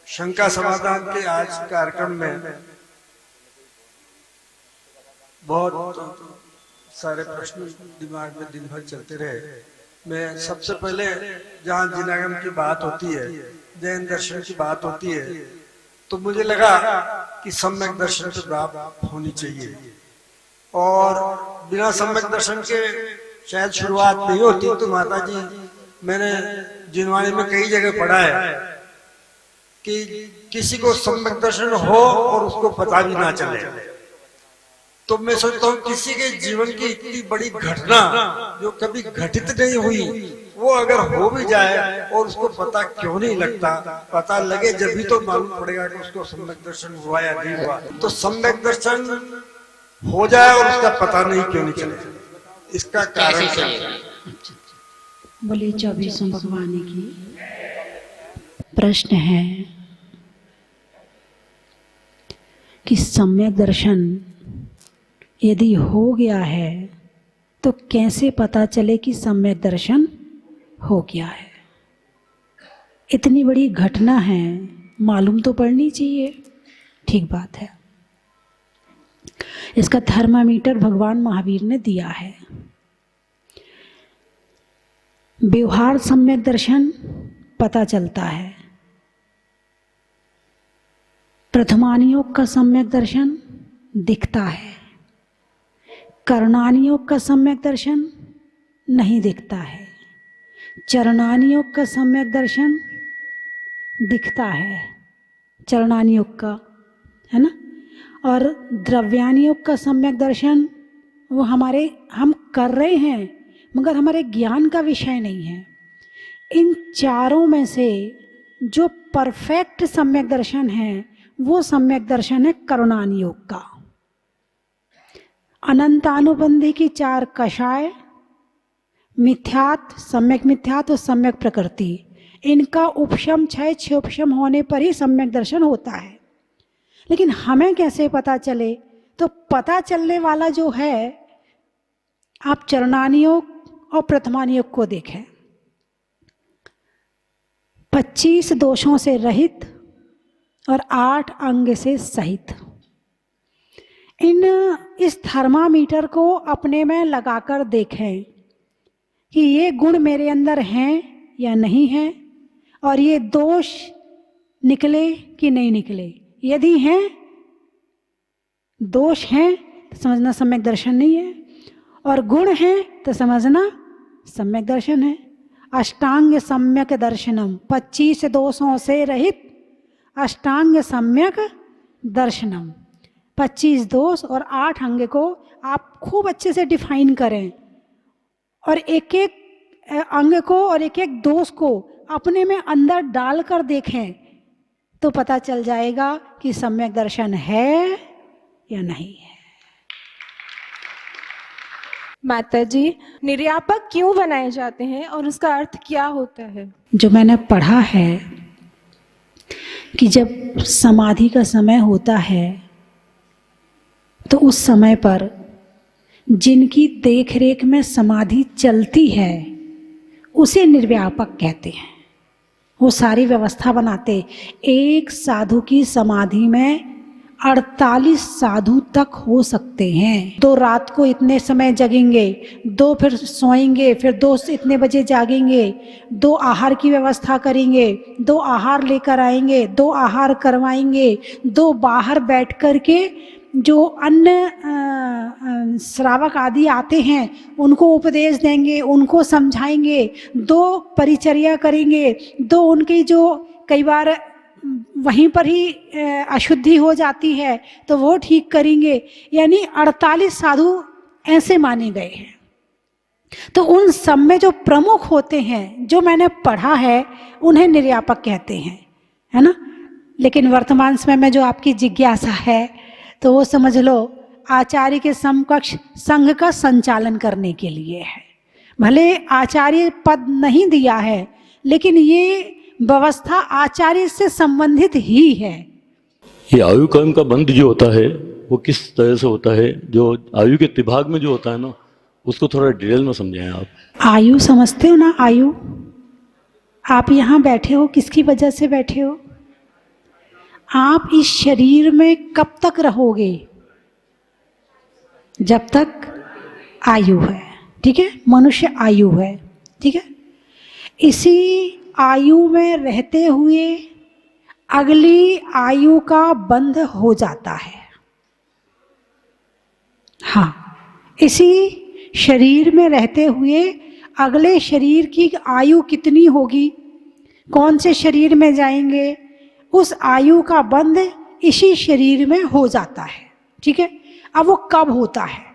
शंका समाधान के आज कार्यक्रम में बहुत सारे प्रश्न दिमाग में दिन भर चलते रहे। मैं सबसे पहले जहाँ जिनागम की बात होती है, जैन दर्शन की बात होती है, तो मुझे लगा कि सम्यक दर्शन की बात होनी चाहिए और बिना सम्यक दर्शन के शायद शुरुआत नहीं होती। तो माता जी, मैंने जिनवाणी में कई जगह पढ़ा है कि किसी को सम्यक दर्शन हो और उसको पता भी ना चले। तो मैं सोचता हूँ किसी के जीवन की इतनी बड़ी घटना जो कभी घटित नहीं हुई, वो अगर हो भी जाए और उसको पता क्यों नहीं लगता, पता लगे जब भी तो मालूम पड़ेगा कि उसको सम्यक दर्शन हुआ या नहीं हुआ। तो सम्यक दर्शन हो जाए और उसका पता नहीं क्यों नहीं चले, इसका कारण क्या है? बोले 24 भगवान की। प्रश्न है कि सम्यक दर्शन यदि हो गया है तो कैसे पता चले कि सम्यक दर्शन हो गया है? इतनी बड़ी घटना है, मालूम तो पड़नी चाहिए। ठीक बात है। इसका थर्मामीटर भगवान महावीर ने दिया है। व्यवहार सम्यक दर्शन पता चलता है, प्रथमानियोग का सम्यक दर्शन दिखता है, करणानियोग का सम्यक दर्शन नहीं दिखता है, चरणानियोग का सम्यक दर्शन दिखता है, चरणानियोग का, है ना, और द्रव्यानियोग का सम्यक दर्शन वो हम कर रहे हैं मगर हमारे ज्ञान का विषय नहीं है। इन चारों में से जो परफेक्ट सम्यक दर्शन है वो सम्यक दर्शन है करुणानियोग का। अनंतानुबंधी की चार कषाय, मिथ्यात्व, सम्यक मिथ्यात्व और सम्यक प्रकृति, इनका उपशम छह उपशम होने पर ही सम्यक दर्शन होता है। लेकिन हमें कैसे पता चले? तो पता चलने वाला जो है, आप चरणानियोग और प्रथमानियोग को देखें। 25 दोषों से रहित और 8 अंग से सहित। इस थर्मामीटर को अपने में लगाकर देखें कि ये गुण मेरे अंदर हैं या नहीं हैं, और ये दोष निकले कि नहीं निकले। यदि हैं, दोष हैं तो समझना सम्यक दर्शन नहीं है, और गुण हैं तो समझना सम्यक दर्शन है। अष्टांग सम्यक दर्शनम, 25 दोषों से रहित अष्टांग सम्यक दर्शनम। 25 दोष और 8 अंग को आप खूब अच्छे से डिफाइन करें, और एक एक अंग को और एक एक दोष को अपने में अंदर डालकर देखें तो पता चल जाएगा कि सम्यक दर्शन है या नहीं है। माता जी, निर्यापक क्यों बनाए जाते हैं और उसका अर्थ क्या होता है? जो मैंने पढ़ा है कि जब समाधि का समय होता है तो उस समय पर जिनकी देखरेख में समाधि चलती है उसे निर्व्यापक कहते हैं। वो सारी व्यवस्था बनाते। एक साधु की समाधि में 48 साधु तक हो सकते हैं। 2 रात को इतने समय जगेंगे, 2 फिर सोएंगे, फिर 2 इतने बजे जागेंगे, 2 आहार की व्यवस्था करेंगे, 2 आहार लेकर आएंगे, 2 आहार करवाएंगे, 2 बाहर बैठ कर के जो अन्य श्रावक आदि आते हैं उनको उपदेश देंगे, उनको समझाएंगे, 2 परिचर्या करेंगे, 2 उनकी जो कई बार वहीं पर ही अशुद्धि हो जाती है तो वो ठीक करेंगे। यानी 48 साधु ऐसे माने गए हैं। तो उन सब में जो प्रमुख होते हैं, जो मैंने पढ़ा है, उन्हें निर्यापक कहते हैं, है ना। लेकिन वर्तमान समय में जो आपकी जिज्ञासा है तो वो समझ लो आचार्य के समकक्ष संघ का संचालन करने के लिए है। भले आचार्य पद नहीं दिया है, लेकिन ये व्यवस्था आचार्य से संबंधित ही है। ये आयु कर्म का बंध जो होता है वो किस तरह से होता है? जो आयु के तिभाग में जो होता है ना, उसको थोड़ा डिटेल में समझाएं आप। आयु समझते हो ना? आयु, आप यहाँ बैठे हो किसकी वजह से बैठे हो? आप इस शरीर में कब तक रहोगे? जब तक आयु है, ठीक है? मनुष्य आयु है, ठीक है? इसी आयु में रहते हुए अगली आयु का बंध हो जाता है। हाँ, इसी शरीर में रहते हुए अगले शरीर की आयु कितनी होगी, कौन से शरीर में जाएंगे, उस आयु का बंध इसी शरीर में हो जाता है, ठीक है? अब वो कब होता है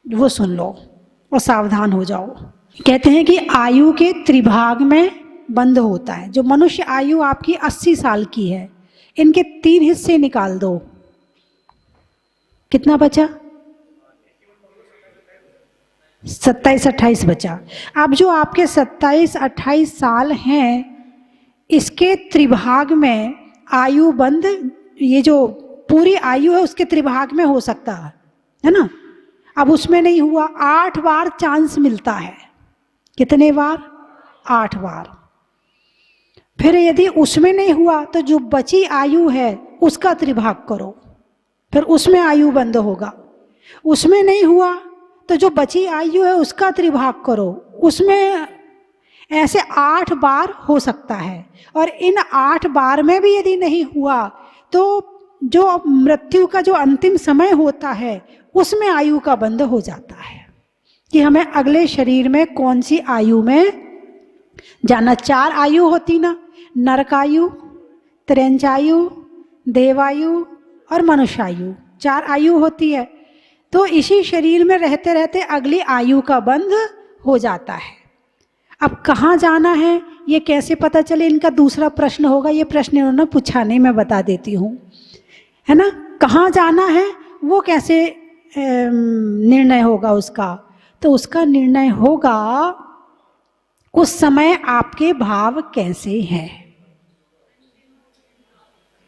वो सुन लो और सावधान हो जाओ। कहते हैं कि आयु के त्रिभाग में बंध होता है। जो मनुष्य आयु आपकी 80 साल की है, इनके 3 हिस्से निकाल दो, कितना बचा? 27-28 बचा। अब जो आपके 27-28 साल हैं, इसके त्रिभाग में आयु बंध, ये जो पूरी आयु है उसके त्रिभाग में हो सकता है ना? अब उसमें नहीं हुआ, 8 बार चांस मिलता है। कितने बार? 8 बार। फिर यदि उसमें नहीं हुआ तो जो बची आयु है उसका त्रिभाग करो, फिर उसमें आयु बंद होगा। उसमें नहीं हुआ तो जो बची आयु है उसका त्रिभाग करो, उसमें ऐसे 8 बार हो सकता है। और इन 8 बार में भी यदि नहीं हुआ तो जो मृत्यु का जो अंतिम समय होता है उसमें आयु का बंध हो जाता है कि हमें अगले शरीर में कौन सी आयु में जाना। 4 आयु होती ना, नरकायु, त्रेंचायु, देवायु और मनुष्यायु, 4 आयु होती है। तो इसी शरीर में रहते रहते अगली आयु का बंध हो जाता है। अब कहाँ जाना है ये कैसे पता चले, इनका दूसरा प्रश्न होगा। ये प्रश्न इन्होंने पूछा नहीं, मैं बता देती हूँ, है ना? कहाँ जाना है वो कैसे निर्णय होगा उसका? तो उसका निर्णय होगा उस समय आपके भाव कैसे हैं।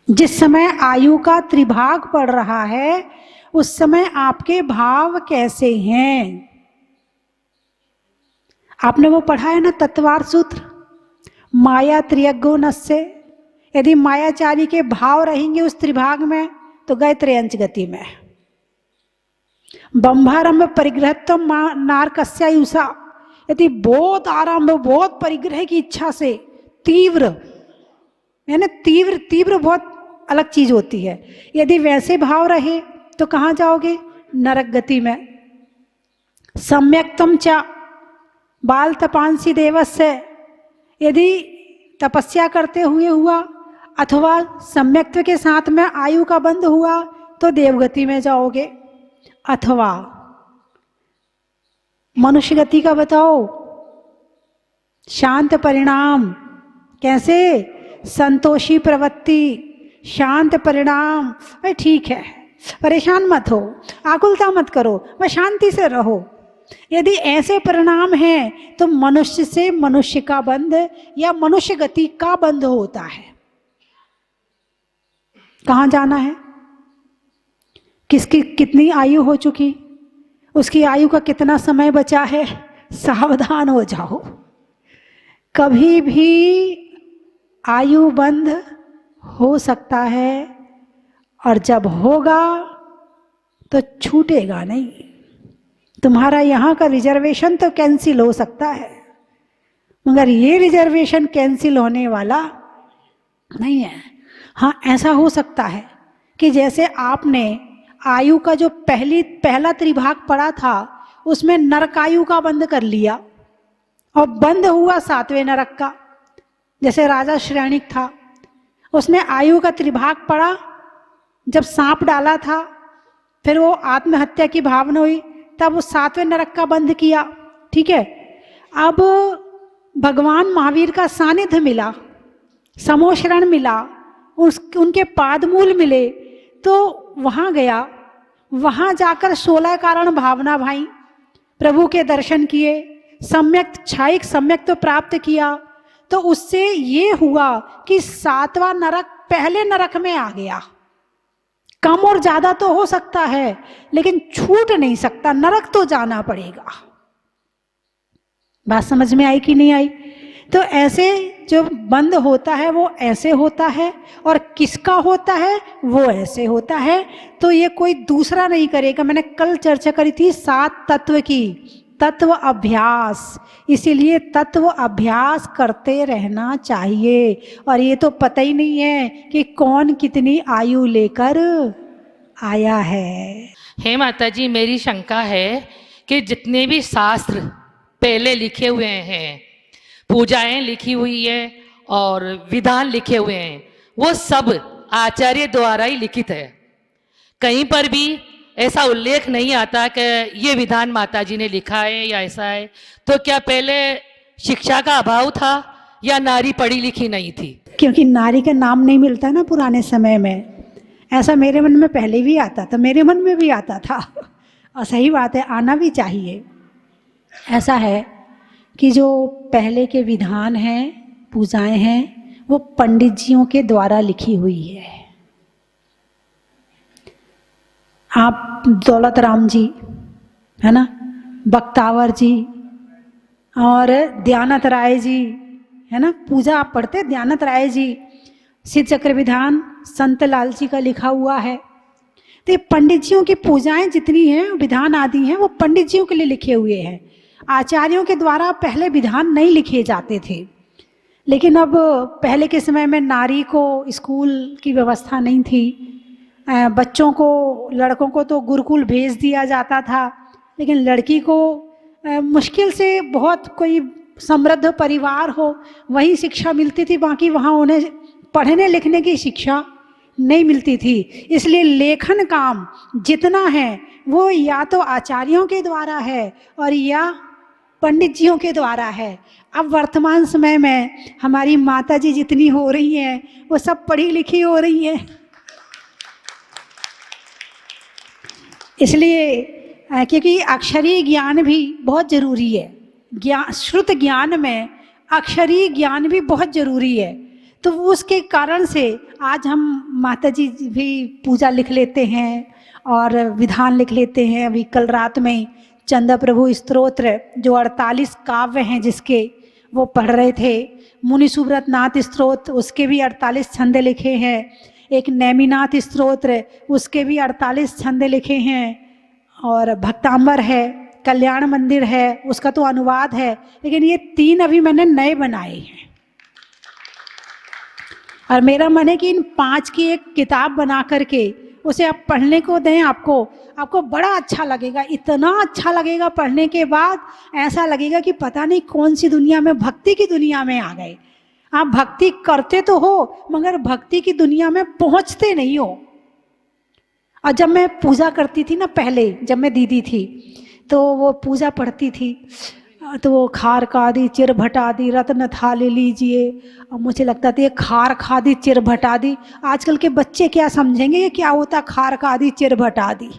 जिस समय आयु का त्रिभाग पड़ रहा है उस समय आपके भाव कैसे हैं। आपने वो पढ़ा है ना तत्वार सूत्र, माया त्रियज्ञो नस्य। यदि मायाचारी के भाव रहेंगे उस त्रिभाग में तो गए त्रयंच गति में। बंभारंभ परिग्रहत्व नारकस्यायुषा, यदि बहुत आरंभ, बहुत परिग्रह की इच्छा से तीव्र, यानी तीव्र तीव्र बहुत अलग चीज होती है। यदि वैसे भाव रहे तो कहाँ जाओगे? नरक गति में। सम्यक्तम च बाल तपांसी देवस्य, यदि तपस्या करते हुए हुआ अथवा सम्यक्त्व के साथ में आयु का बंध हुआ तो देवगति में जाओगे। अथवा मनुष्य गति का बताओ, शांत परिणाम, कैसे? संतोषी प्रवृत्ति, शांत परिणाम। भाई ठीक है, परेशान मत हो, आकुलता मत करो, बस शांति से रहो। यदि ऐसे परिणाम हैं तो मनुष्य से मनुष्य का बंध या मनुष्य गति का बंध होता है। कहाँ जाना है, किसकी कितनी आयु हो चुकी, उसकी आयु का कितना समय बचा है, सावधान हो जाओ। कभी भी आयु बंध हो सकता है और जब होगा तो छूटेगा नहीं। तुम्हारा यहाँ का रिजर्वेशन तो कैंसिल हो सकता है मगर ये रिजर्वेशन कैंसिल होने वाला नहीं है। हाँ, ऐसा हो सकता है कि जैसे आपने आयु का जो पहला त्रिभाग पड़ा था उसमें नरकायु का बंद कर लिया और बंद हुआ 7वें नरक का। जैसे राजा श्रेणिक था, उसने आयु का त्रिभाग पड़ा, जब सांप डाला था फिर वो आत्महत्या की भावना हुई, तब वो 7वें नरक का बंध किया। ठीक है, अब भगवान महावीर का सानिध्य मिला, समोशरण मिला, उनके पादमूल मिले, तो वहाँ गया, वहाँ जाकर 16 कारण भावना भाई, प्रभु के दर्शन किए, सम्यक क्षायिक सम्यक तो प्राप्त किया, तो उससे ये हुआ कि 7वां नरक पहले नरक में आ गया। कम और ज्यादा तो हो सकता है लेकिन छूट नहीं सकता, नरक तो जाना पड़ेगा। बात समझ में आई कि नहीं आई? तो ऐसे जो बंद होता है वो ऐसे होता है, और किसका होता है वो ऐसे होता है। तो ये कोई दूसरा नहीं करेगा। मैंने कल चर्चा करी थी 7 तत्व की, तत्व अभ्यास। इसीलिए तत्व अभ्यास करते रहना चाहिए। और ये तो पता ही नहीं है कि कौन कितनी आयु लेकर आया है। हे माता जी, मेरी शंका है कि जितने भी शास्त्र पहले लिखे हुए हैं, पूजाएं लिखी हुई है और विधान लिखे हुए हैं, वो सब आचार्य द्वारा ही लिखित है। कहीं पर भी ऐसा उल्लेख नहीं आता कि ये विधान माता जी ने लिखा है या ऐसा है। तो क्या पहले शिक्षा का अभाव था या नारी पढ़ी लिखी नहीं थी? क्योंकि नारी का नाम नहीं मिलता ना पुराने समय में। ऐसा मेरे मन में पहले भी आता था, मेरे मन में भी आता था, और सही बात है, आना भी चाहिए। ऐसा है कि जो पहले के विधान हैं, पूजाएं हैं, वो पंडित जियों के द्वारा लिखी हुई है। आप दौलत राम जी, है ना, बख्तावर जी और दयानंद राय जी, है ना, पूजा आप पढ़ते, दयानंद राय जी, सिद्ध चक्र विधान संत लाल जी का लिखा हुआ है। तो ये पंडित जियों की पूजाएं जितनी हैं, विधान आदि हैं, वो पंडित जियों के लिए लिखे हुए हैं। आचार्यों के द्वारा पहले विधान नहीं लिखे जाते थे। लेकिन अब पहले के समय में नारी को स्कूल की व्यवस्था नहीं थी, बच्चों को, लड़कों को तो गुरुकुल भेज दिया जाता था, लेकिन लड़की को मुश्किल से बहुत कोई समृद्ध परिवार हो वहीं शिक्षा मिलती थी, बाकी वहाँ उन्हें पढ़ने लिखने की शिक्षा नहीं मिलती थी। इसलिए लेखन काम जितना है वो या तो आचार्यों के द्वारा है और या पंडित जियों के द्वारा है। अब वर्तमान समय में हमारी माता जी जितनी हो रही हैं वो सब पढ़ी लिखी हो रही हैं। इसलिए क्योंकि अक्षरीय ज्ञान भी बहुत ज़रूरी है। श्रुत ज्ञान में अक्षरीय ज्ञान भी बहुत ज़रूरी है। तो उसके कारण से आज हम माता जी भी पूजा लिख लेते हैं और विधान लिख लेते हैं। अभी कल रात में चंदा प्रभु स्तोत्र जो 48 काव्य हैं जिसके, वो पढ़ रहे थे। मुनि सुब्रत नाथ स्तोत्र, उसके भी 48 छंद लिखे हैं। एक नेमिनाथ स्तोत्र, उसके भी 48 छंद लिखे हैं। और भक्तांबर है, कल्याण मंदिर है, उसका तो अनुवाद है। लेकिन ये 3 अभी मैंने नए बनाए हैं और मेरा मन है कि इन 5 की एक किताब बना करके उसे आप पढ़ने को दें। आपको बड़ा अच्छा लगेगा, इतना अच्छा लगेगा पढ़ने के बाद, ऐसा लगेगा कि पता नहीं कौन सी दुनिया में, भक्ति की दुनिया में आ गए। आप भक्ति करते तो हो मगर भक्ति की दुनिया में पहुंचते नहीं हो। और जब मैं पूजा करती थी ना, पहले जब मैं दीदी थी तो वो पूजा पढ़ती थी तो वो खार खादी चिर भटा दी, रत्न थाली लीजिए। और मुझे लगता था ये खार खादी चिर भटा दी, आजकल के बच्चे क्या समझेंगे ये क्या होता खार खादी चिर भटा दी।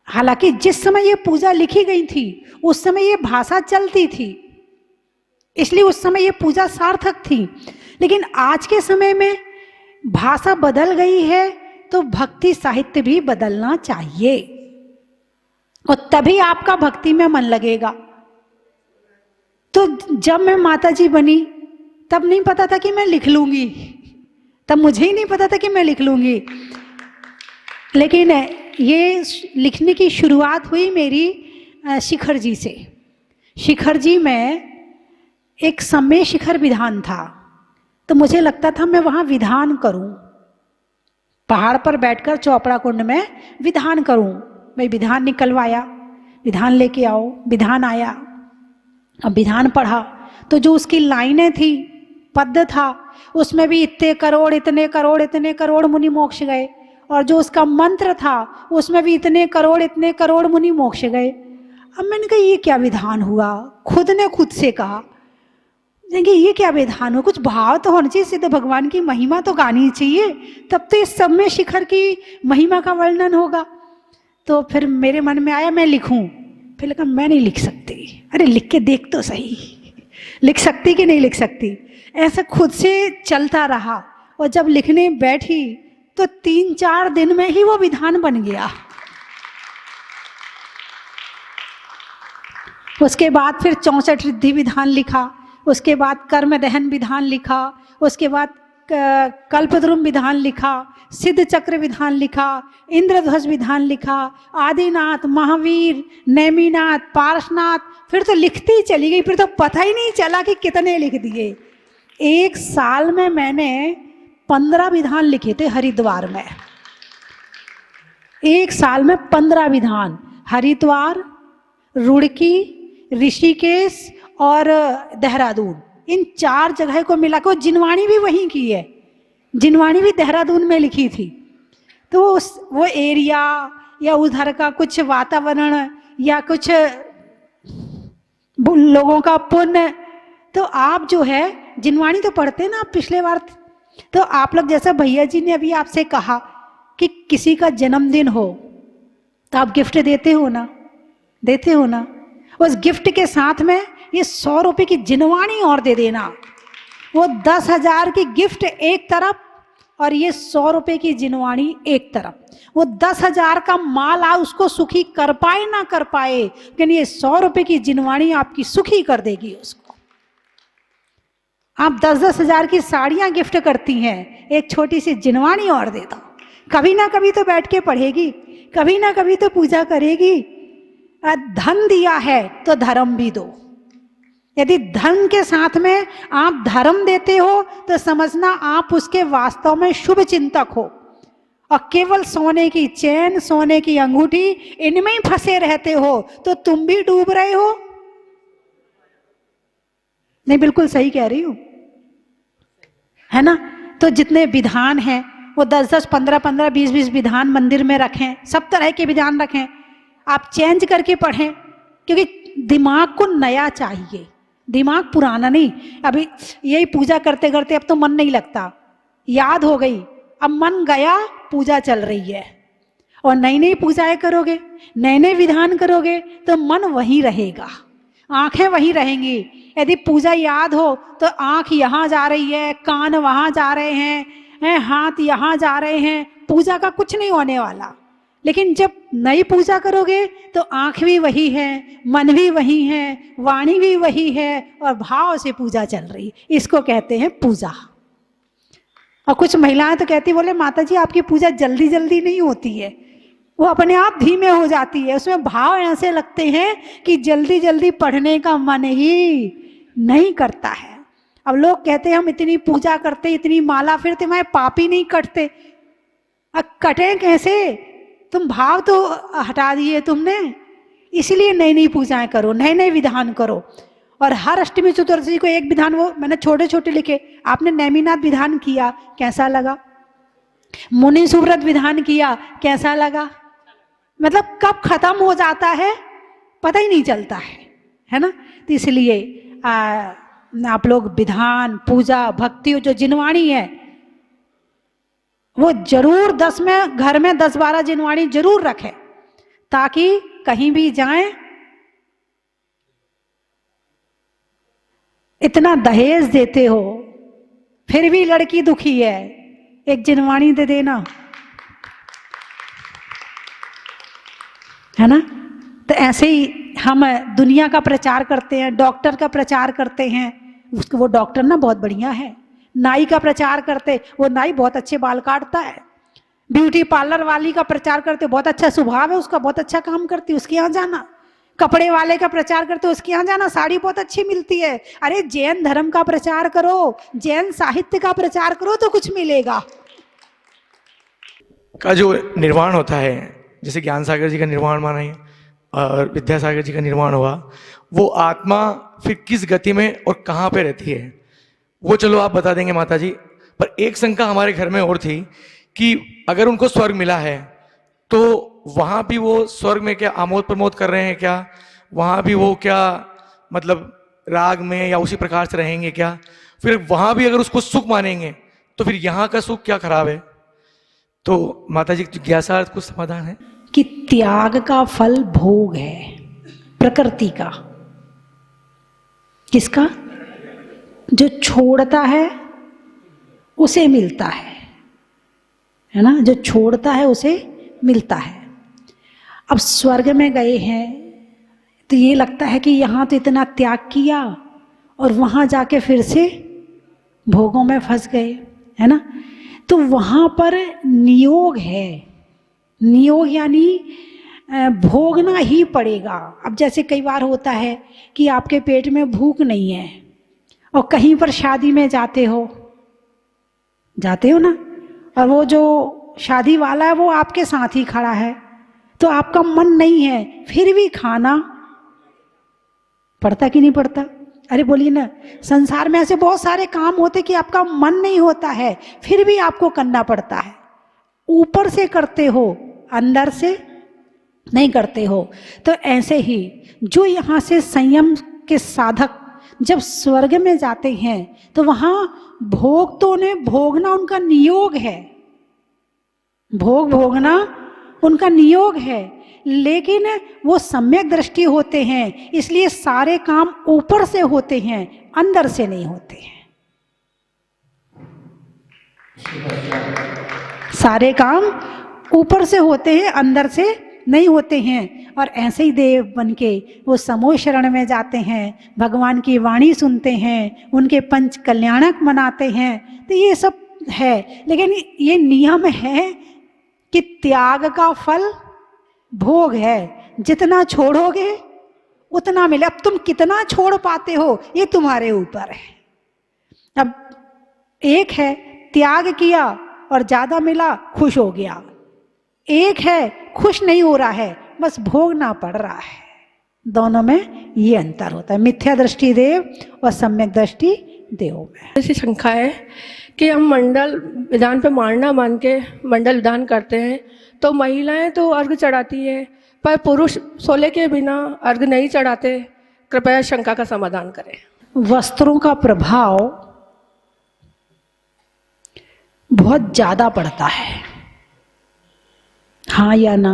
हालांकि जिस समय ये पूजा लिखी गई थी उस समय ये भाषा चलती थी, इसलिए उस समय ये पूजा सार्थक थी। लेकिन आज के समय में भाषा बदल गई है तो भक्ति साहित्य भी बदलना चाहिए और तभी आपका भक्ति में मन लगेगा। तो जब मैं माता जी बनी तब नहीं पता था कि मैं लिख लूँगी, तब मुझे ही नहीं पता था कि मैं लिख लूँगी। लेकिन ये लिखने की शुरुआत हुई मेरी शिखर जी से। शिखर जी में एक समय शिखर विधान था, तो मुझे लगता था मैं वहाँ विधान करूँ, पहाड़ पर बैठकर चौपड़ा कुंड में विधान करूँ। मैं विधान निकलवाया, विधान लेके आओ, विधान आया। अब विधान पढ़ा तो जो उसकी लाइनें थी, पद था, उसमें भी इतने करोड़ इतने करोड़ इतने करोड़ मुनि मोक्ष गए। और जो उसका मंत्र था उसमें भी इतने करोड़ मुनि मोक्ष गए। अब मैंने कहा ये क्या विधान हुआ, खुद ने खुद से कहा देखिए ये क्या विधान हो, कुछ भाव तो होना चाहिए, सिद्ध भगवान की महिमा तो गानी चाहिए, तब तो इस सब में शिखर की महिमा का वर्णन होगा। तो फिर मेरे मन में आया मैं लिखूं, फिर लगा मैं नहीं लिख सकती। अरे लिख के देख तो सही, लिख सकती कि नहीं लिख सकती। ऐसा खुद से चलता रहा और जब लिखने बैठी तो 3-4 दिन में ही वो विधान बन गया। उसके बाद फिर 64 रिद्धि विधान लिखा, उसके बाद कर्म दहन विधान लिखा, उसके बाद कल्पद्रुम विधान लिखा, सिद्ध चक्र विधान लिखा, इंद्रध्वज विधान लिखा, आदिनाथ, महावीर, नेमिनाथ, पार्शनाथ, फिर तो लिखती ही चली गई, फिर तो पता ही नहीं चला कि कितने लिख दिए। 1 साल में मैंने 15 विधान लिखे थे हरिद्वार में। 1 साल में 15 विधान, हरिद्वार, रुड़की, ऋषिकेश और देहरादून, इन 4 जगह को मिलाकर, जिनवाणी भी वहीं की है, जिनवाणी भी देहरादून में लिखी थी। तो वो एरिया या उधर का कुछ वातावरण या कुछ लोगों का पुण्य, तो आप जो है जिनवाणी तो पढ़ते ना आप पिछले बार, तो आप लोग जैसा भैया जी ने अभी आपसे कहा कि किसी का जन्मदिन हो तो आप गिफ्ट देते हो ना, देते हो ना, उस गिफ्ट के साथ में ये 100 रुपये की जिनवाणी और दे देना। वो 10,000 की गिफ्ट एक तरफ और ये 100 रुपये की जिनवाणी एक तरफ। वो 10,000 का माल आ उसको सुखी कर पाए ना कर पाए, लेकिन ये 100 रुपये की जिनवाणी आपकी सुखी कर देगी उसको। आप 10-10 हज़ार की साड़ियाँ गिफ्ट करती हैं, एक छोटी सी जिनवाणी और दे दो, कभी ना कभी तो बैठ के पढ़ेगी, कभी ना कभी तो पूजा करेगी। धन दिया है तो धर्म भी दो। यदि धन के साथ में आप धर्म देते हो तो समझना आप उसके वास्तव में शुभ चिंतक हो, और केवल सोने की चैन, सोने की अंगूठी, इनमें ही फंसे रहते हो तो तुम भी डूब रहे हो। नहीं, बिल्कुल सही कह रही हूं, है ना। तो जितने विधान हैं वो 10-10, 15-15, 20-20 विधान मंदिर में रखें, सब तरह के विधान रखें, आप चेंज करके पढ़ें, क्योंकि दिमाग को नया चाहिए, दिमाग पुराना नहीं। अभी यही पूजा करते करते अब तो मन नहीं लगता, याद हो गई, अब मन गया, पूजा चल रही है, और नई नई पूजाएं करोगे, नए नए विधान करोगे तो मन वहीं रहेगा, आंखें वहीं रहेंगी। यदि पूजा याद हो तो आंख यहाँ जा रही है, कान वहाँ जा रहे हैं, हाथ यहाँ जा रहे हैं, पूजा का कुछ नहीं होने वाला। लेकिन जब नई पूजा करोगे तो आंख भी वही है, मन भी वही है, वाणी भी वही है, और भाव से पूजा चल रही, इसको कहते हैं पूजा। और कुछ महिलाएं तो कहती, बोले माता जी आपकी पूजा जल्दी जल्दी नहीं होती है, वो अपने आप धीमे हो जाती है, उसमें भाव ऐसे लगते हैं कि जल्दी जल्दी पढ़ने का मन ही नहीं करता है। अब लोग कहते हैं हम इतनी पूजा करते, इतनी माला फिरते, हमारे पाप ही नहीं कटते। अब कटें कैसे, तुम भाव तो हटा दिए तुमने। इसलिए नई नई पूजाएं करो, नए नए विधान करो। और हर अष्टमी चतुर्दशी को एक विधान, वो मैंने छोटे छोटे लिखे। आपने नेमिनाथ विधान किया, कैसा लगा? मुनि सुव्रत विधान किया, कैसा लगा? मतलब कब खत्म हो जाता है पता ही नहीं चलता है ना। तो इसलिए आप लोग विधान, पूजा, भक्ति, जो जिनवाणी है वो जरूर 10 में, घर में 10-12 जिनवाणी जरूर रखें, ताकि कहीं भी जाएं, इतना दहेज देते हो फिर भी लड़की दुखी है, एक जिनवाणी दे देना, है ना। तो ऐसे ही हम दुनिया का प्रचार करते हैं, डॉक्टर का प्रचार करते हैं, उसको वो डॉक्टर ना बहुत बढ़िया है। नाई का प्रचार करते, वो नाई बहुत अच्छे बाल काटता है। ब्यूटी पार्लर वाली का प्रचार करते, बहुत अच्छा स्वभाव है उसका, बहुत अच्छा काम करती है, उसके यहाँ जाना। कपड़े वाले का प्रचार करते, उसके यहाँ जाना, साड़ी बहुत अच्छी मिलती है। अरे जैन धर्म का प्रचार करो, जैन साहित्य का प्रचार करो तो कुछ मिलेगा। का जो निर्वाण होता है, जैसे ज्ञान सागर जी का निर्वाण माना है और विद्यासागर जी का निर्वाण हुआ, वो आत्मा फिर किस गति में और कहाँ पे रहती है वो चलो आप बता देंगे माता जी। पर एक शंका हमारे घर में और थी कि अगर उनको स्वर्ग मिला है तो वहाँ भी वो स्वर्ग में क्या आमोद प्रमोद कर रहे हैं क्या? वहाँ भी वो क्या मतलब राग में या उसी प्रकार से रहेंगे क्या? फिर वहाँ भी अगर उसको सुख मानेंगे तो फिर यहाँ का सुख क्या खराब है? तो माता जी जिज्ञासा कुछ समाधान है कि त्याग का फल भोग है, प्रकृति का। किसका? जो छोड़ता है उसे मिलता है ना, जो छोड़ता है उसे मिलता है। अब स्वर्ग में गए हैं तो ये लगता है कि यहाँ तो इतना त्याग किया और वहाँ जाके फिर से भोगों में फंस गए, है ना। तो वहाँ पर नियोग है, नियोग यानी भोगना ही पड़ेगा। अब जैसे कई बार होता है कि आपके पेट में भूख नहीं है और कहीं पर शादी में जाते हो ना, और वो जो शादी वाला है वो आपके साथ ही खड़ा है, तो आपका मन नहीं है, फिर भी खाना पड़ता कि नहीं पड़ता? अरे बोलिए ना, संसार में ऐसे बहुत सारे काम होते कि आपका मन नहीं होता है, फिर भी आपको करना पड़ता है। ऊपर से करते हो, अंदर से नहीं करते हो। तो ऐसे ही जो यहाँ से संयम के साधक जब स्वर्ग में जाते हैं तो वहाँ भोग तो उन्हें भोगना उनका नियोग है, भोग भोगना उनका नियोग है, लेकिन वो सम्यक दृष्टि होते हैं, इसलिए सारे काम ऊपर से होते हैं, अंदर से नहीं होते हैं। सारे काम ऊपर से होते हैं, अंदर से नहीं होते हैं। और ऐसे ही देव बन के वो समूह शरण में जाते हैं, भगवान की वाणी सुनते हैं, उनके पंच कल्याणक मनाते हैं। तो ये सब है, लेकिन ये नियम है कि त्याग का फल भोग है, जितना छोड़ोगे उतना मिले। अब तुम कितना छोड़ पाते हो ये तुम्हारे ऊपर है। अब एक है त्याग किया और ज्यादा मिला, खुश हो गया, एक है खुश नहीं हो रहा है, बस भोगना पड़ रहा है। दोनों में ये अंतर होता है, मिथ्या दृष्टि देव और सम्यक दृष्टि देव में। ऐसी शंका है कि हम मंडल विधान पे मारना मान के मंडल विधान करते हैं, तो महिलाएं तो अर्घ चढ़ाती है, पर पुरुष सोले के बिना अर्घ नहीं चढ़ाते। कृपया शंका का समाधान करें। वस्त्रों का प्रभाव बहुत ज्यादा पड़ता है, हाँ या ना?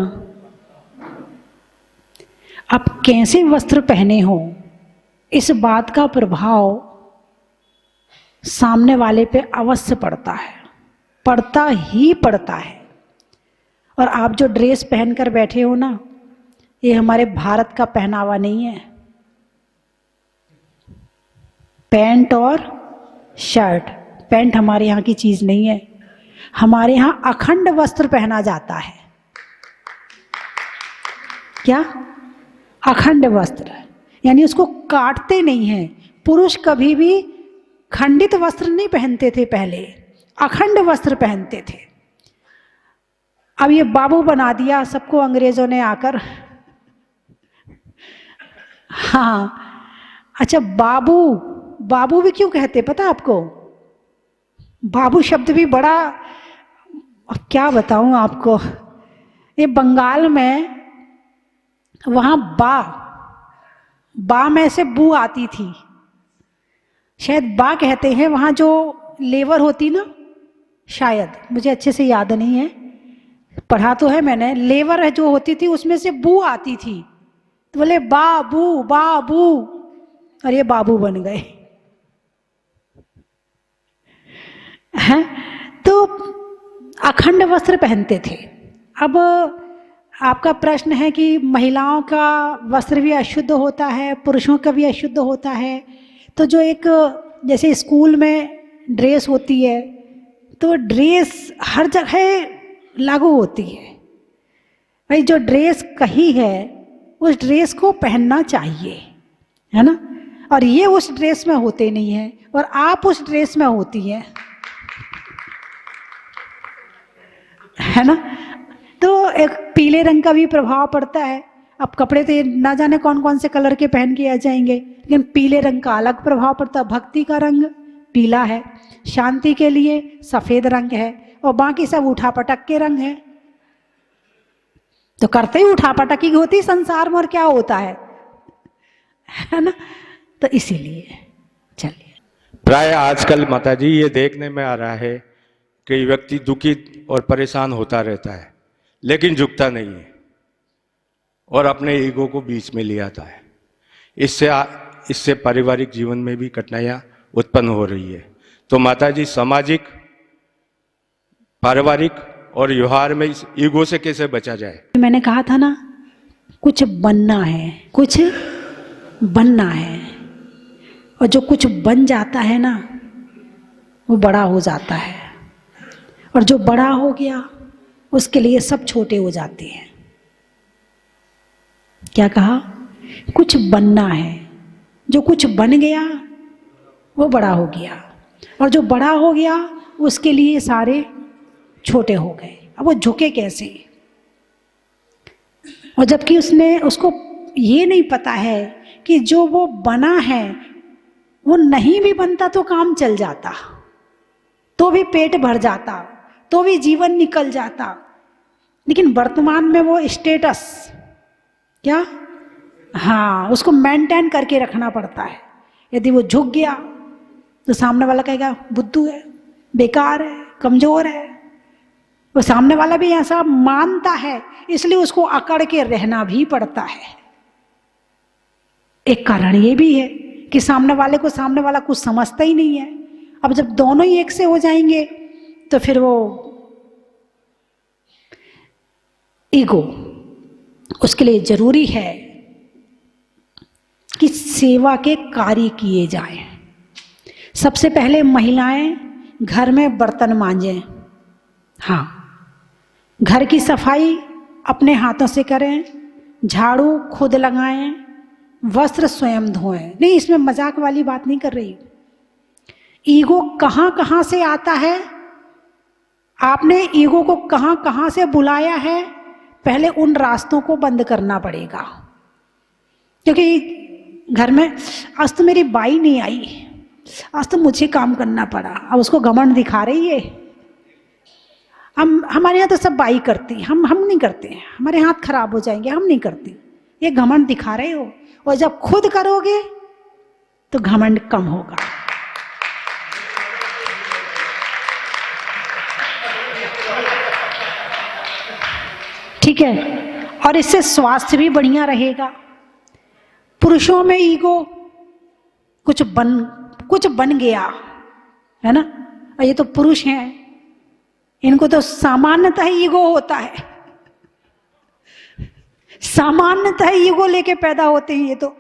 आप कैसे वस्त्र पहने हो, इस बात का प्रभाव सामने वाले पे अवश्य पड़ता है, पड़ता ही पड़ता है। और आप जो ड्रेस पहनकर बैठे हो ना, ये हमारे भारत का पहनावा नहीं है। पैंट और शर्ट, पैंट हमारे यहाँ की चीज नहीं है। हमारे यहाँ अखंड वस्त्र पहना जाता है। क्या? अखंड वस्त्र, यानी उसको काटते नहीं हैं। पुरुष कभी भी खंडित वस्त्र नहीं पहनते थे, पहले अखंड वस्त्र पहनते थे। अब ये बाबू बना दिया सबको अंग्रेजों ने आकर। हाँ, अच्छा, बाबू, बाबू भी क्यों कहते पता आपको? बाबू शब्द भी बड़ा, अब क्या बताऊं आपको, ये बंगाल में वहां बा में से बू आती थी, शायद बा कहते हैं वहां जो लेबर होती ना, शायद, मुझे अच्छे से याद नहीं है, पढ़ा तो है मैंने। लेबर जो होती थी उसमें से बू आती थी, तो बोले बाबू बाबू, और ये बाबू बन गए हैं। तो अखंड वस्त्र पहनते थे। अब आपका प्रश्न है कि महिलाओं का वस्त्र भी अशुद्ध होता है, पुरुषों का भी अशुद्ध होता है। तो जो एक जैसे स्कूल में ड्रेस होती है, तो ड्रेस हर जगह लागू होती है। भाई जो ड्रेस कही है उस ड्रेस को पहनना चाहिए, है ना। और ये उस ड्रेस में होते नहीं है और आप उस ड्रेस में होती हैं, है ना। तो एक पीले रंग का भी प्रभाव पड़ता है। अब कपड़े तो ये ना जाने कौन कौन से कलर के पहन के आ जाएंगे, लेकिन पीले रंग का अलग प्रभाव पड़ता है। भक्ति का रंग पीला है, शांति के लिए सफेद रंग है, और बाकी सब उठा पटक के रंग है। तो करते ही उठा पटकी होती संसार में, और क्या होता है ना। तो इसीलिए चलिए, प्राय आजकल माताजी ये देखने में आ रहा है कि व्यक्ति दुखी और परेशान होता रहता है, लेकिन झुकता नहीं है और अपने ईगो को बीच में ले आता है। इससे पारिवारिक जीवन में भी कठिनाइयाँ उत्पन्न हो रही है। तो माताजी सामाजिक, पारिवारिक और व्यवहार में इस ईगो से कैसे बचा जाए? मैंने कहा था ना, कुछ बनना है, कुछ बनना है। और जो कुछ बन जाता है ना, वो बड़ा हो जाता है, और जो बड़ा हो गया उसके लिए सब छोटे हो जाते हैं। क्या कहा? कुछ बनना है। जो कुछ बन गया वो बड़ा हो गया, और जो बड़ा हो गया उसके लिए सारे छोटे हो गए। अब वो झुके कैसे? और जबकि उसको ये नहीं पता है कि जो वो बना है वो नहीं भी बनता तो काम चल जाता, तो भी पेट भर जाता, तो भी जीवन निकल जाता। लेकिन वर्तमान में वो स्टेटस क्या, हाँ, उसको मेंटेन करके रखना पड़ता है। यदि वो झुक गया तो सामने वाला कहेगा बुद्धू है, बेकार है, कमजोर है। वो सामने वाला भी ऐसा मानता है, इसलिए उसको अकड़ के रहना भी पड़ता है। एक कारण ये भी है कि सामने वाला कुछ समझता ही नहीं है। अब जब दोनों ही एक से हो जाएंगे तो फिर वो ईगो, उसके लिए जरूरी है कि सेवा के कार्य किए जाएं। सबसे पहले महिलाएं घर में बर्तन मांजें, हाँ, घर की सफाई अपने हाथों से करें, झाड़ू खुद लगाएं, वस्त्र स्वयं धोएं। नहीं, इसमें मजाक वाली बात नहीं कर रही। ईगो कहाँ कहाँ से आता है, आपने ईगो को कहाँ कहाँ से बुलाया है, पहले उन रास्तों को बंद करना पड़ेगा। क्योंकि घर में आज तो मेरी बाई नहीं आई, आज तो मुझे काम करना पड़ा, अब उसको घमंड दिखा रही है। हमारे यहाँ तो सब बाई करती, हम नहीं करते, हमारे हाथ खराब हो जाएंगे, हम नहीं करते। ये घमंड दिखा रहे हो, और जब खुद करोगे तो घमंड कम होगा। ठीक है, और इससे स्वास्थ्य भी बढ़िया रहेगा। पुरुषों में ईगो कुछ बन गया है ना, और ये तो पुरुष हैं, इनको तो सामान्यतः ईगो होता है, सामान्यतः ईगो लेके पैदा होते हैं। ये तो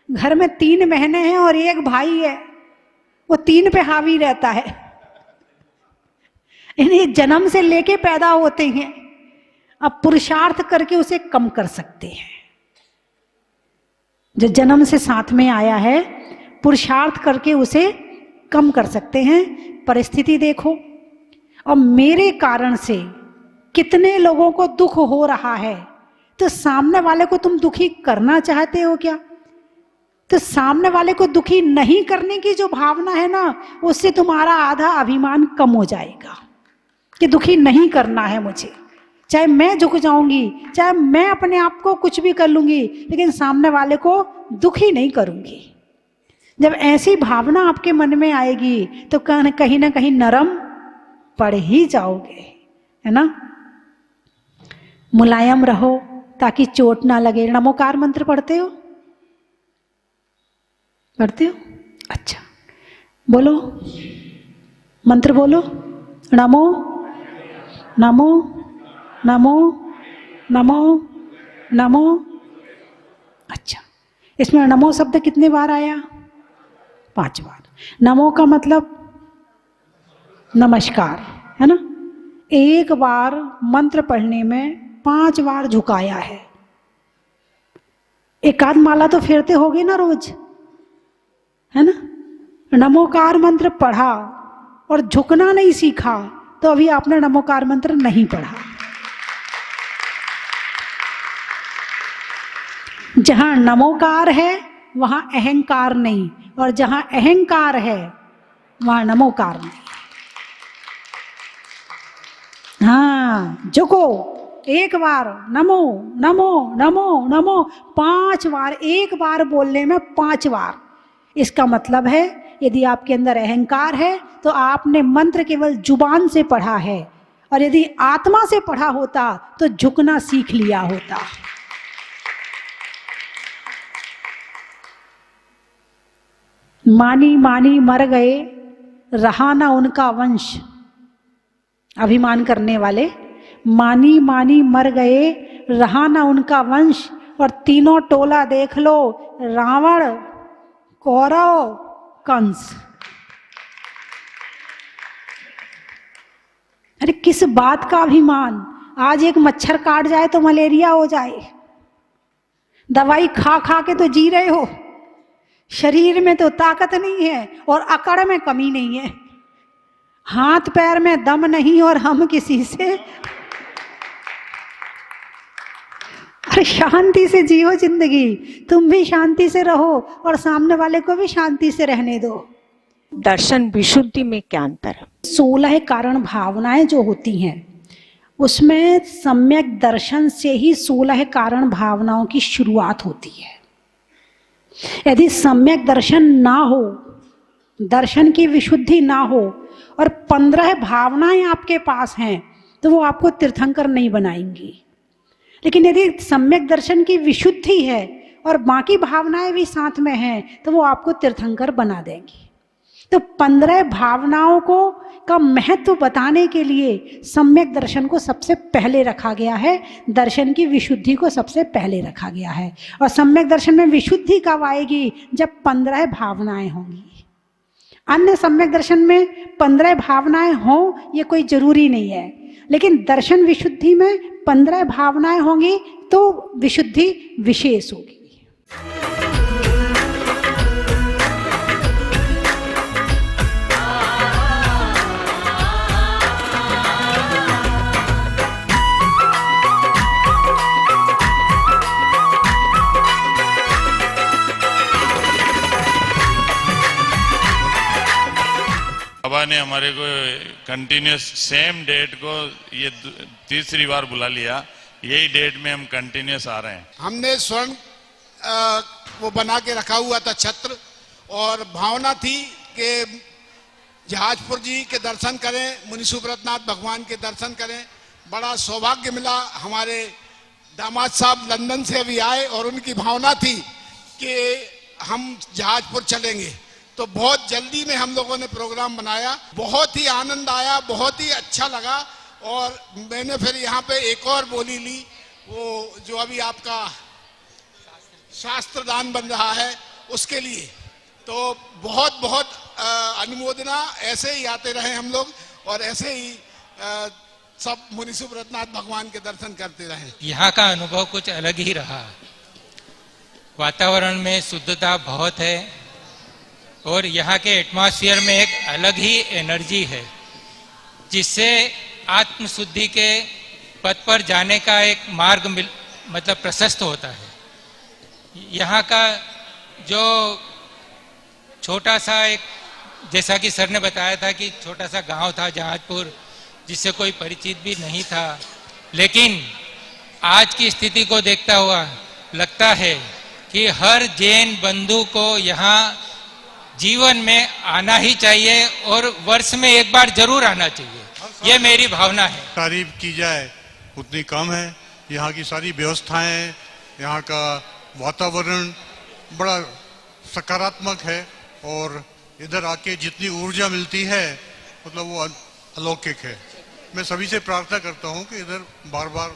घर में 3 बहनें हैं और 1 भाई है, वो 3 पे हावी रहता है। इन्हें जन्म से लेके पैदा होते हैं। अब पुरुषार्थ करके उसे कम कर सकते हैं। जो जन्म से साथ में आया है, पुरुषार्थ करके उसे कम कर सकते हैं। परिस्थिति देखो, और मेरे कारण से कितने लोगों को दुख हो रहा है, तो सामने वाले को तुम दुखी करना चाहते हो क्या? तो सामने वाले को दुखी नहीं करने की जो भावना है ना, उससे तुम्हारा आधा अभिमान कम हो जाएगा कि दुखी नहीं करना है मुझे। चाहे मैं झुक जाऊंगी, चाहे मैं अपने आप को कुछ भी कर लूंगी, लेकिन सामने वाले को दुखी नहीं करूंगी। जब ऐसी भावना आपके मन में आएगी तो कहीं ना कहीं नरम पड़ ही जाओगे, है ना। मुलायम रहो ताकि चोट ना लगे। नमोकार मंत्र पढ़ते हो? पढ़ते हो? अच्छा, बोलो मंत्र, बोलो। नमो नमो नमो नमो नमो। अच्छा, इसमें नमो शब्द कितने बार आया? 5 बार। नमो का मतलब नमस्कार, है ना। 1 बार मंत्र पढ़ने में 5 बार झुकाया है। एक आध माला तो फेरते होगे ना रोज, है ना। नमोकार मंत्र पढ़ा और झुकना नहीं सीखा तो अभी आपने नमोकार मंत्र नहीं पढ़ा। जहां नमोकार है वहां अहंकार नहीं, और जहां अहंकार है वहां नमोकार नहीं। हाँ, झुको 1 बार नमो नमो नमो नमो 5 बार। 1 बार बोलने में 5 बार। इसका मतलब है यदि आपके अंदर अहंकार है तो आपने मंत्र केवल जुबान से पढ़ा है, और यदि आत्मा से पढ़ा होता तो झुकना सीख लिया होता। मानी मानी मर गए, रहा ना उनका वंश। अभिमान करने वाले मानी मानी मर गए, रहा न उनका वंश, और तीनों टोला देख लो, रावण, कौरव, कंस। अरे किस बात का अभिमान? आज एक मच्छर काट जाए तो मलेरिया हो जाए, दवाई खा खा के तो जी रहे हो, शरीर में तो ताकत नहीं है और अकड़ में कमी नहीं है, हाथ पैर में दम नहीं और हम किसी से। अरे शांति से जियो जिंदगी, तुम भी शांति से रहो और सामने वाले को भी शांति से रहने दो। दर्शन विशुद्धि में क्या अंतर है? 16 कारण भावनाएं जो होती हैं उसमें सम्यक दर्शन से ही 16 कारण भावनाओं की शुरुआत होती है। यदि सम्यक दर्शन ना हो, दर्शन की विशुद्धि ना हो और 15 भावनाएं आपके पास हैं तो वो आपको तीर्थंकर नहीं बनाएंगी। लेकिन यदि सम्यक दर्शन की विशुद्धि है और बाकी भावनाएं भी साथ में हैं तो वो आपको तीर्थंकर बना देंगी। तो 15 भावनाओं को का महत्व बताने के लिए सम्यक दर्शन को सबसे पहले रखा गया है, दर्शन की विशुद्धि को सबसे पहले रखा गया है। और सम्यक दर्शन में विशुद्धि कब आएगी? जब 15 भावनाएं होंगी। अन्य सम्यक दर्शन में 15 भावनाएं हों ये कोई जरूरी नहीं है, लेकिन दर्शन विशुद्धि में 15 भावनाएं होंगी तो विशुद्धि विशेष होगी। बाबा ने हमारे को कंटिन्यूस सेम डेट को ये तीसरी बार बुला लिया, यही डेट में हम कंटिन्यूस आ रहे हैं। हमने स्वर्ण वो बना के रखा हुआ था छत्र, और भावना थी कि जहाजपुर जी के दर्शन करें, मुनि सुब्रतनाथ भगवान के दर्शन करें। बड़ा सौभाग्य मिला, हमारे दामाद साहब लंदन से अभी आए और उनकी भावना थी कि हम जहाजपुर चलेंगे, तो बहुत जल्दी में हम लोगों ने प्रोग्राम बनाया। बहुत ही आनंद आया, बहुत ही अच्छा लगा। और मैंने फिर यहाँ पे एक और बोली ली, वो जो अभी आपका शास्त्र दान बन रहा है उसके लिए। तो बहुत बहुत अनुमोदना, ऐसे ही आते रहे हम लोग और ऐसे ही सब मुनि सुब्रतनाथ भगवान के दर्शन करते रहे। यहाँ का अनुभव कुछ अलग ही रहा। वातावरण में शुद्धता बहुत है और यहाँ के एटमॉस्फेयर में एक अलग ही एनर्जी है, जिससे आत्मशुद्धि के पथ पर जाने का एक मार्ग मतलब प्रशस्त होता है। यहाँ का जो छोटा सा एक, जैसा कि सर ने बताया था कि छोटा सा गांव था जहाजपुर, जिससे कोई परिचित भी नहीं था, लेकिन आज की स्थिति को देखता हुआ लगता है कि हर जैन बंधु को यहाँ जीवन में आना ही चाहिए और वर्ष में एक बार जरूर आना चाहिए, ये मेरी भावना है। तारीफ की जाए उतनी कम है। यहाँ की सारी व्यवस्थाएं, यहाँ का वातावरण बड़ा सकारात्मक है और इधर आके जितनी ऊर्जा मिलती है मतलब वो अलौकिक है। मैं सभी से प्रार्थना करता हूँ कि इधर बार बार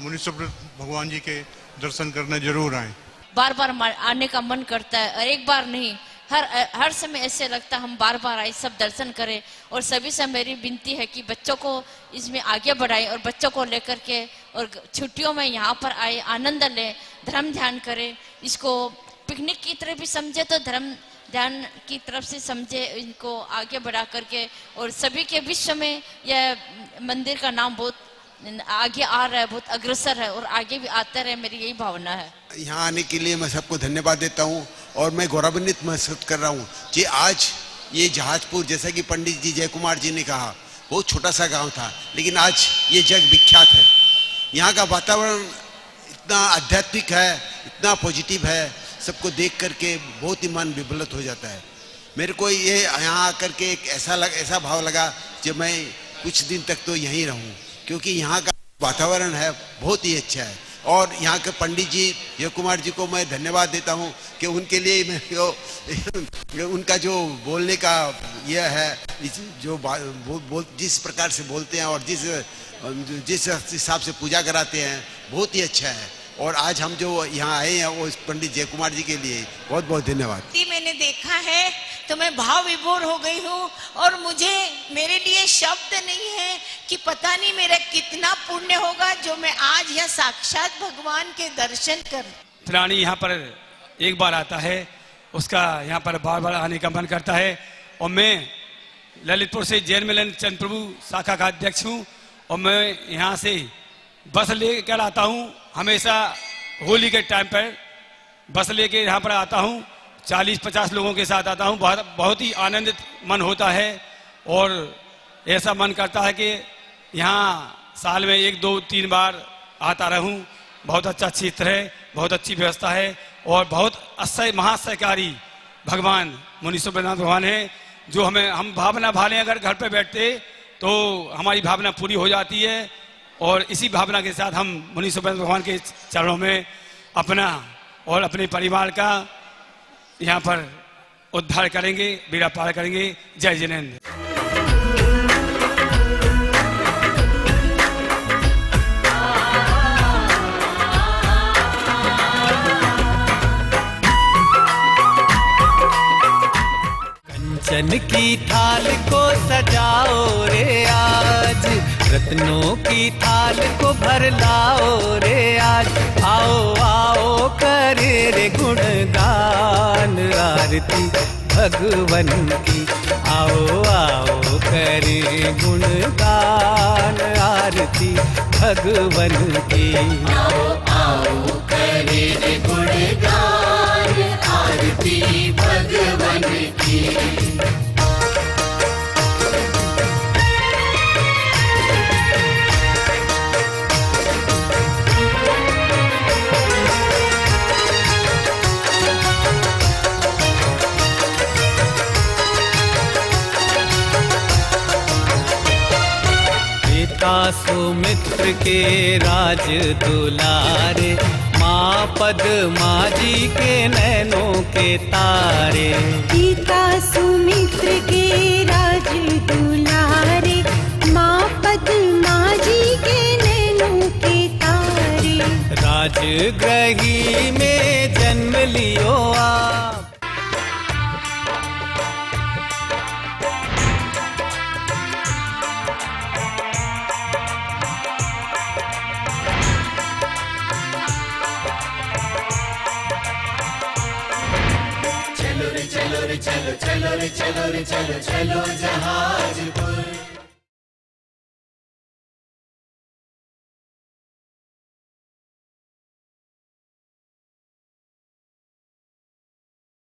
मुनि सुब्रत भगवान जी के दर्शन करने जरूर आए। बार बार आने का मन करता है और एक बार नहीं, हर समय ऐसे लगता है हम बार बार आए, सब दर्शन करें। और सभी से मेरी विनती है कि बच्चों को इसमें आगे बढ़ाएं और बच्चों को लेकर के और छुट्टियों में यहाँ पर आए, आनंद लें, धर्म ध्यान करें। इसको पिकनिक की तरह भी समझे तो धर्म ध्यान की तरफ से समझे, इनको आगे बढ़ा करके। और सभी के विश्व में यह मंदिर का नाम बहुत आगे आ रहा है, बहुत अग्रसर है और आगे भी आता रहे, मेरी यही भावना है। यहाँ आने के लिए मैं सबको धन्यवाद देता हूँ और मैं गौरवान्वित महसूस कर रहा हूँ कि आज ये जहाजपुर, जैसा कि पंडित जी जय कुमार जी ने कहा, बहुत छोटा सा गांव था लेकिन आज ये जग विख्यात है। यहाँ का वातावरण इतना आध्यात्मिक है, इतना पॉजिटिव है, सबको देख करके बहुत ही मन विफलित हो जाता है। मेरे को ये यहाँ आकर के एक ऐसा भाव लगा कि मैं कुछ दिन तक तो यहीं रहूँ, क्योंकि यहाँ का वातावरण है बहुत ही अच्छा है। और यहाँ के पंडित जी जय कुमार जी को मैं धन्यवाद देता हूँ कि उनके लिए मैं उनका जो बोलने का यह है, जो जिस प्रकार से बोलते हैं और जिस हिसाब से पूजा कराते हैं, बहुत ही अच्छा है। और आज हम जो यहाँ आए हैं वो इस पंडित जय कुमार जी के लिए बहुत बहुत धन्यवाद। मैंने देखा है तो मैं भाव विभोर हो गई हूँ और मुझे मेरे लिए शब्द नहीं है कि पता नहीं मेरा कितना पुण्य होगा जो मैं आज यह साक्षात भगवान के दर्शन कर। प्राणी यहाँ पर एक बार आता है, उसका यहाँ पर बार बार आने का मन करता है। और मैं ललितपुर से जैन मिलन चंद प्रभु शाखा का अध्यक्ष हूँ और मैं यहाँ से बस लेकर आता हूँ। हमेशा होली के टाइम पर बस लेके यहाँ पर आता हूँ, 40-50 लोगों के साथ आता हूँ। बहुत ही आनंदित मन होता है और ऐसा मन करता है कि यहाँ साल में 1, 2, 3 बार आता रहूँ। बहुत अच्छा क्षेत्र है, बहुत अच्छी व्यवस्था है और बहुत असह्य महासहकारी भगवान मुनि सुब्रतनाथ भगवान है, जो हम भावना भालें अगर घर पे बैठते तो हमारी भावना पूरी हो जाती है। और इसी भावना के साथ हम मुनि सुब्रतनाथ भगवान के चरणों में अपना और अपने परिवार का यहाँ पर उद्धार करेंगे, बेड़ा पार करेंगे। जय जिनेंद्र। कंचन की थाल को सजाओ रे आज, रत्नों की थाल को भर लाओ रे आज। आओ आओ करे रे गुणगान आरती भगवन की। आओ आओ करे गुणगान आरती भगवन की। आओ आओ करे रे गुणगान आरती भगवन की। सुमित्र के राज दुलारे, माँ पद्मा जी के नैनों के तारे। पिता सुमित्र के राज दुलारे, माँ पद्मा जी के नैनों के तारे। राजगृही में जन्म लियो आप, चलो रे चलो रे चलो चलो रे चलो रे चलो चलो जहाज